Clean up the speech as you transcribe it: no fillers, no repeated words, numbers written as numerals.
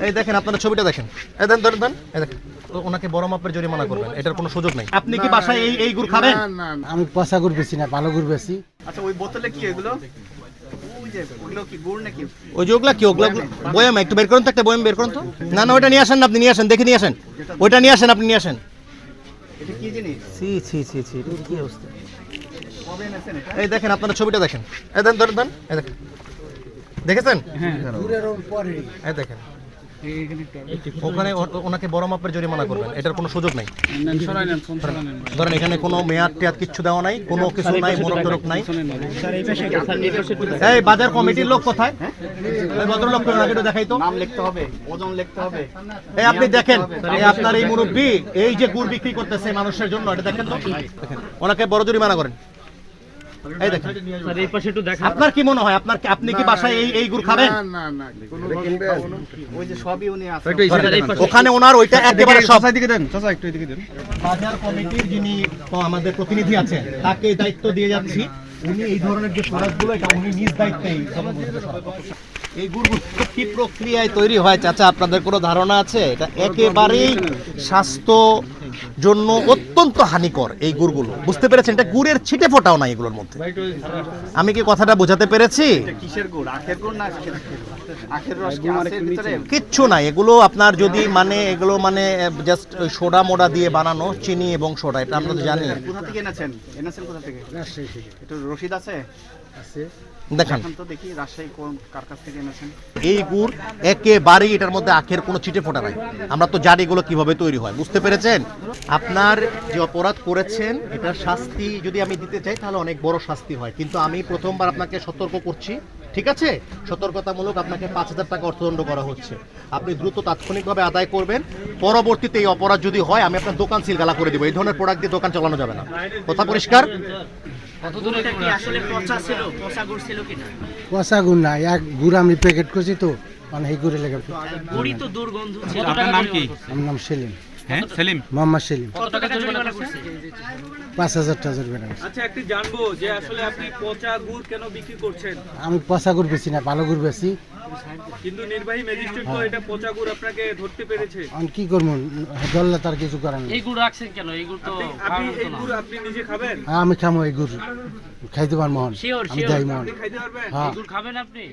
এই দেখেন আপনারা ছবিটা দেখেন, এই দেন ধরেন দেন, এই দেখেন ওনাকে বড় মাপের জরিমানা করবেন, এটার কোনো সুযোগ নাই। আপনি কি বাসায় এই গুড় খাবেন? আমি পচা গুড় বেশি না, ভালো গুড় বেশি। আচ্ছা ওই বোতলে কি এগুলো? ওই যে ওগুলো কি গুড় নাকি? ওই যে ওগুলা কি, ওগুলা বয়াম একটু বের করুন তো, একটা বয়াম বের করুন তো। না না ওইটা নিয়ে আসেন না, আপনি নিয়ে আসেন, দেখে নিয়ে আসেন, ওইটা নিয়ে আসেন, আপনি নিয়ে আসেন। এটা কি জিনিস? ছি ছি ছি ছি, এটা কি অবস্থা। কবে এনেছেন এটা? এই দেখেন আপনারা ছবিটা দেখেন, এই দেন ধরেন দেন, এই দেখেন দেখেছেন? এই দেখেন ওখানে ওনাকে বড় মাপের জরিমানা করবেন, এটার কোনো সুযোগ নাই। ধরেন এখানে কোনো মেয়াদ টেয়াদ কিচ্ছু দেওয়া নাই, কোনো কিছু নাই, মনোযোগ নাই। এই বাজার কমিটির লোক কোথায়? এই ভদ্রলোক কোথায়? আগে একটু দেখাই তো। নাম লিখতে হবে, ওজন লিখতে হবে। এই আপনি দেখেন, এই আপনার এই মুরব্বি এই যে গুড় বিক্রি করতেছে মানুষের জন্য, এটা দেখেন তো, দেখেন ওনাকে বড় জরিমানা করেন। এই দেখেন আপনার কি মনে হয়, আপনি কি বাসায় এই গুড় খাবেন? ওই যে সবই উনি আছে। ওখানে ওনার ওইটা একেবারে সব দিকে দেন, চাচা একটু এদিকে দেন। বাজার কমিটির যিনি আমাদের প্রতিনিধি আছেন তাকে দায়িত্ব দিয়ে যাচ্ছি, উনি এই ধরনের যে প্রোডাক্টগুলো এটা উনি নিজ দায়িত্বেই। এই গুড়গুলো কি প্রক্রিয়ায় তৈরি হয় চাচা, আপনাদের কোনো ধারণা আছে? এটা একেবারেই স্বাস্থ্য জন্য অত্যন্ত হানিকর এই গুড়গুলো, বুঝতে পেরেছেন? এটা গুড়ের ছিটে ফোটাও নাই এগুলোর মধ্যে। আমি কি কথাটা বোঝাতে পেরেছি? কিসের গুড়? আখের গুড় না আখের রস কি আছে ভিতরে? কিচ্ছু নাই এগুলো আপনার, যদি মানে এগুলো মানে জাস্ট ওই সোডা মোডা দিয়ে বানানো, চিনি এবং সোডা, এটা আমরা তো জানি। কোথা থেকে এনেছেন? এনেছেন কোথা থেকে? রাজশাহী থেকে। এটা রসিদ আছে? আছে। দেখেন এখন তো দেখি রাজশাহী কোন কার কাছ থেকে এনেছেন। এই গুড় একেবারেই এটার মধ্যে আখের কোনো ছিটে ফোটা নাই। আমরা তো জানি এগুলো কিভাবে তৈরি হয়, বুঝতে পেরেছেন? আপনার যে অপরাধ করেছেন এটার শাস্তি যদি আমি দিতে চাই তাহলে অনেক বড় শাস্তি হয়, কিন্তু আমি প্রথমবার আপনাকে সতর্ক করছি, ঠিক আছে? সতর্কতামূলক আপনাকে 5,000 টাকা অর্থদণ্ড করা হচ্ছে। আপনি দ্রুত তাৎক্ষণিকভাবে আদায় করবেন। পরবর্তীতে এই অপরাধ যদি হয় আমি আপনার দোকান সিলগালা করে দেবো। এই ধরনের প্রোডাক্ট দিয়ে দোকান চালানো যাবে না। কথা পরিষ্কার? পচা গুড় না, এক গুড় আমি প্যাকেট করছি তো, মানে এই গুড়ে লেগে। আপনার নাম কি? আমার নাম সেলিম। হ্যাঁ সেলিম। মোহাম্মদ সেলিম। কত টাকা জরিমানা করছে? 5,000 টাকা জরিমানা। আচ্ছা একটু জানবো যে আসলে আপনি পচা গুড় কেন বিক্রি করছেন? আমি পচা গুড় বেশি না, ভালো গুড় বেশি। কিন্তু নির্বাহী ম্যাজিস্ট্রেট তো এটা পচা গুড় আপনাকে ধরতে পেরেছে। আমি কি করবো, ধরলে তার কিছু করার নেই। এই গুড় রাখছেন কেন? এই গুড় তো আপনি এই গুড় আপনি নিজে খাবেন? আমি খামো এই গুড়, খাইতে পারবো। শিওর আমি দেয় মন। খাইতে পারবেন? হ্যাঁ। এই গুড় খাবেন আপনি?